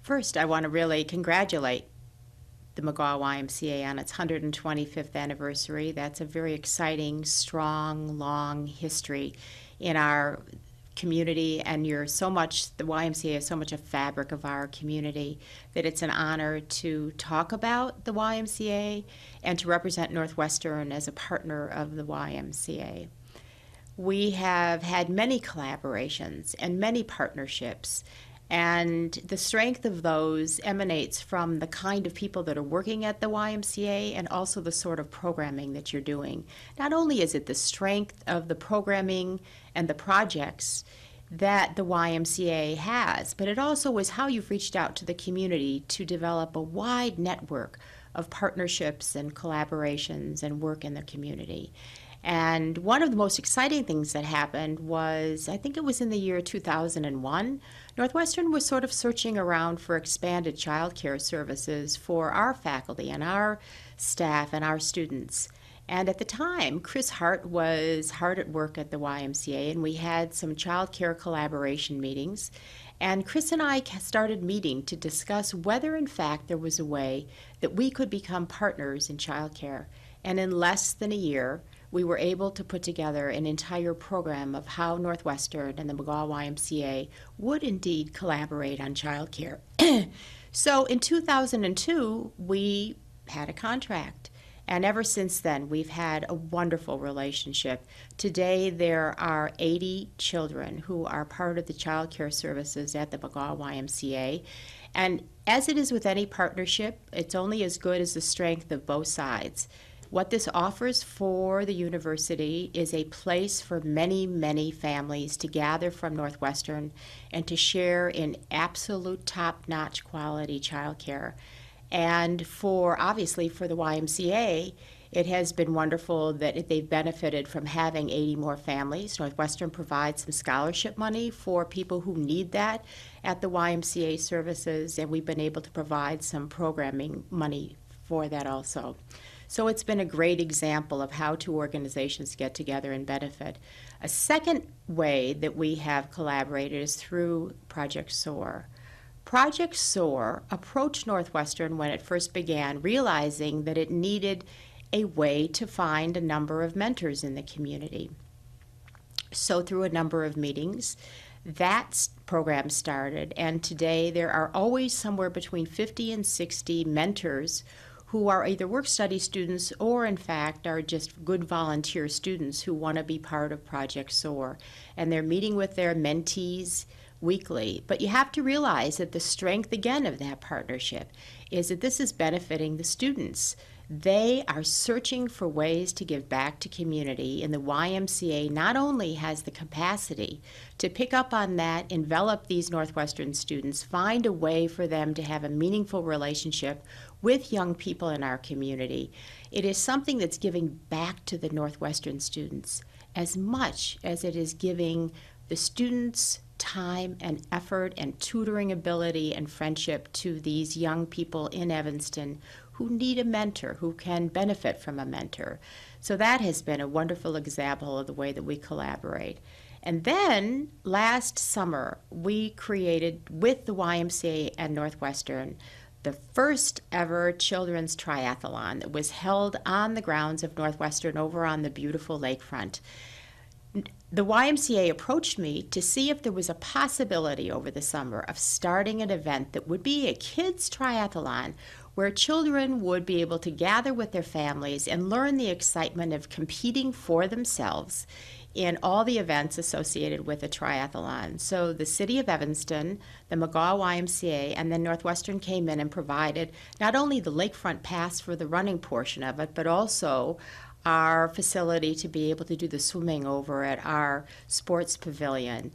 First, I want to really congratulate the McGaw YMCA on its 125th anniversary. That's a very exciting, strong, long history in our community, and the YMCA is so much a fabric of our community that it's an honor to talk about the YMCA and to represent Northwestern as a partner of the YMCA. We have had many collaborations and many partnerships, and the strength of those emanates from the kind of people that are working at the YMCA and also the sort of programming that you're doing. Not only is it the strength of the programming and the projects that the YMCA has, but it also is how you've reached out to the community to develop a wide network of partnerships and collaborations and work in the community. And one of the most exciting things that happened was, I think it was in the year 2001, Northwestern was sort of searching around for expanded child care services for our faculty and our staff and our students. And at the time, Chris Hart was hard at work at the YMCA, and we had some child care collaboration meetings. And Chris and I started meeting to discuss whether, in fact, there was a way that we could become partners in child care. And in less than a year, we were able to put together an entire program of how Northwestern and the McGaw YMCA would indeed collaborate on child care. So in 2002, we had a contract. And ever since then, we've had a wonderful relationship. Today, there are 80 children who are part of the child care services at the McGaw YMCA. And as it is with any partnership, it's only as good as the strength of both sides. What this offers for the university is a place for many, many families to gather from Northwestern and to share in absolute top-notch quality child care. And obviously for the YMCA, it has been wonderful that they've benefited from having 80 more families. Northwestern provides some scholarship money for people who need that at the YMCA services, and we've been able to provide some programming money for that also. So it's been a great example of how two organizations get together and benefit. A second way that we have collaborated is through Project SOAR. Project SOAR approached Northwestern when it first began, realizing that it needed a way to find a number of mentors in the community. So through a number of meetings, that program started, and today there are always somewhere between 50 and 60 mentors who are either work-study students or, in fact, are just good volunteer students who want to be part of Project SOAR. And they're meeting with their mentees weekly. But you have to realize that the strength, again, of that partnership is that this is benefiting the students. They are searching for ways to give back to community, and the YMCA not only has the capacity to pick up on that, envelop these Northwestern students, find a way for them to have a meaningful relationship with young people in our community. It is something that's giving back to the Northwestern students as much as it is giving the students time and effort and tutoring ability and friendship to these young people in Evanston who need a mentor, who can benefit from a mentor. So that has been a wonderful example of the way that we collaborate. And then last summer, we created with the YMCA and Northwestern the first ever children's triathlon that was held on the grounds of Northwestern over on the beautiful lakefront. The YMCA approached me to see if there was a possibility over the summer of starting an event that would be a kids' triathlon where children would be able to gather with their families and learn the excitement of competing for themselves in all the events associated with a triathlon. So the city of Evanston, the McGaw YMCA, and then Northwestern came in and provided not only the lakefront pass for the running portion of it, but also our facility to be able to do the swimming over at our sports pavilion.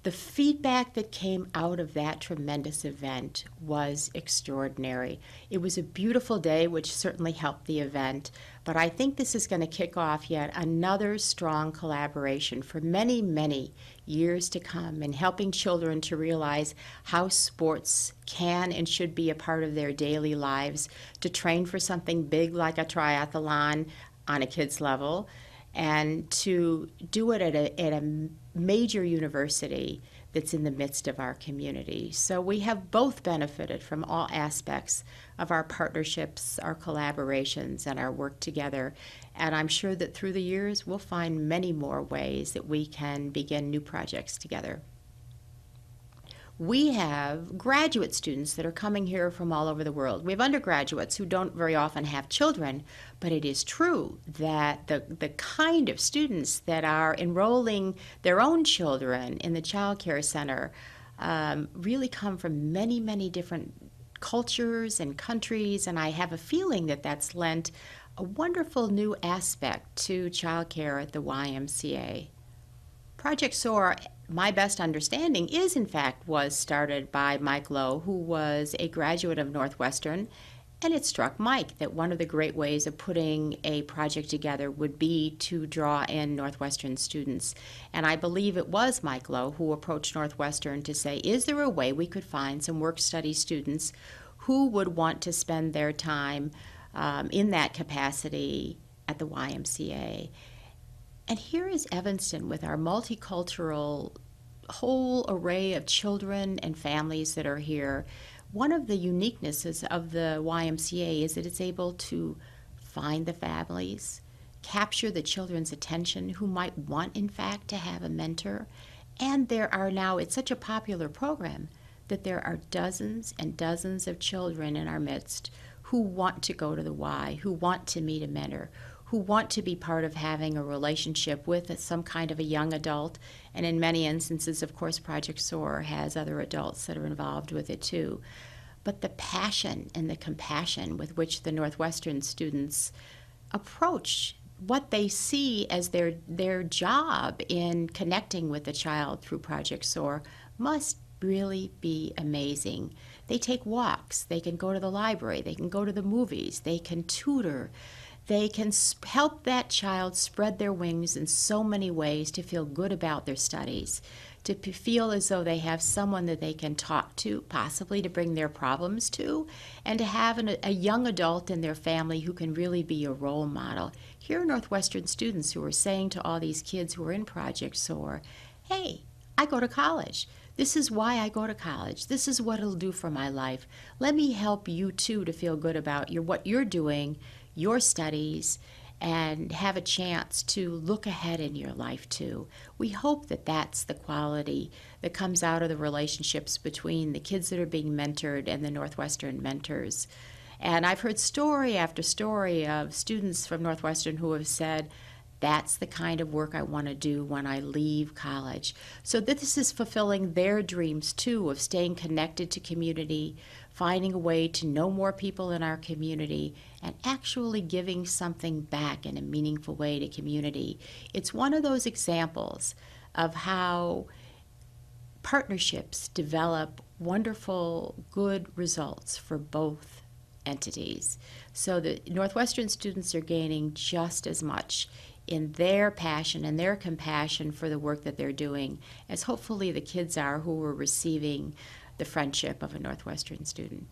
The feedback that came out of that tremendous event was extraordinary. It was a beautiful day, which certainly helped the event, but I think this is going to kick off yet another strong collaboration for many, many years to come in helping children to realize how sports can and should be a part of their daily lives, to train for something big like a triathlon on a kid's level, and to do it at a major university that's in the midst of our community. So we have both benefited from all aspects of our partnerships, our collaborations, and our work together. And I'm sure that through the years, we'll find many more ways that we can begin new projects together. We have graduate students that are coming here from all over the world. We have undergraduates who don't very often have children, but it is true that the kind of students that are enrolling their own children in the Child Care Center really come from many, many different cultures and countries, and I have a feeling that that's lent a wonderful new aspect to childcare at the YMCA. Project SOAR, my best understanding, was started by Mike Lowe, who was a graduate of Northwestern, and it struck Mike that one of the great ways of putting a project together would be to draw in Northwestern students. And I believe it was Mike Lowe who approached Northwestern to say, is there a way we could find some work-study students who would want to spend their time in that capacity at the YMCA? And here is Evanston with our multicultural whole array of children and families that are here. One of the uniquenesses of the YMCA is that it's able to find the families, capture the children's attention who might want, in fact, to have a mentor. And there are now, it's such a popular program that there are dozens and dozens of children in our midst who want to go to the Y, who want to meet a mentor, who want to be part of having a relationship with some kind of a young adult. And in many instances, of course, Project SOAR has other adults that are involved with it too. But the passion and the compassion with which the Northwestern students approach what they see as their job in connecting with the child through Project SOAR must really be amazing. They take walks, they can go to the library, they can go to the movies, they can tutor. They can help that child spread their wings in so many ways to feel good about their studies, to feel as though they have someone that they can talk to, possibly to bring their problems to, and to have a young adult in their family who can really be a role model. Here are Northwestern students who are saying to all these kids who are in Project SOAR, hey, I go to college. This is why I go to college. This is what it'll do for my life. Let me help you too to feel good about what you're doing, your studies, and have a chance to look ahead in your life too. We hope that that's the quality that comes out of the relationships between the kids that are being mentored and the Northwestern mentors. And I've heard story after story of students from Northwestern who have said, that's the kind of work I want to do when I leave college. So this is fulfilling their dreams too of staying connected to community, finding a way to know more people in our community, and actually giving something back in a meaningful way to community. It's one of those examples of how partnerships develop wonderful, good results for both entities. So the Northwestern students are gaining just as much in their passion and their compassion for the work that they're doing as hopefully the kids are who are receiving the friendship of a Northwestern student.